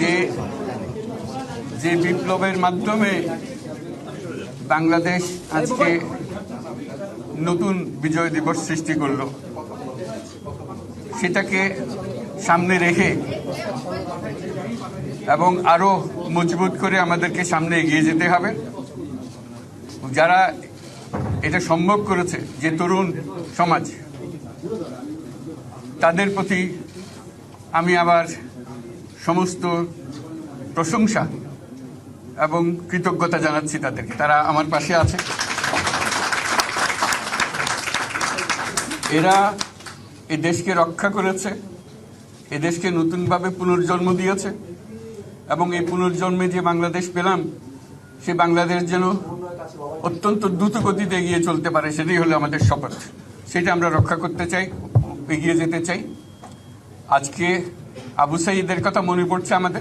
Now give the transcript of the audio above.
যে যে বিপ্লবের মাধ্যমে বাংলাদেশ আজকে নতুন বিজয় দিবস সৃষ্টি করলো, সেটাকে সামনে রেখে এবং আরো মজবুত করে আমাদেরকে সামনে এগিয়ে যেতে হবে। যারা এটা সম্ভব করেছে, যে তরুণ সমাজ, তাদের প্রতি আমি আবার সমস্ত প্রশংসা এবং কৃতজ্ঞতা জানাচ্ছি তাদেরকে। তারা আমার পাশে আছে। এরা এই দেশকে রক্ষা করেছে, এ দেশকে নতুনভাবে পুনর্জন্ম দিয়েছে এবং এই পুনর্জন্মে যে বাংলাদেশ পেলাম, সে বাংলাদেশ যেন অত্যন্ত দ্রুত গতিতে এগিয়ে চলতে পারে, সেটাই হলো আমাদের শপথ। সেটা আমরা রক্ষা করতে চাই, এগিয়ে যেতে চাই। আজকে আবু সাঈদের কথা মনে পড়ছে আমাদের।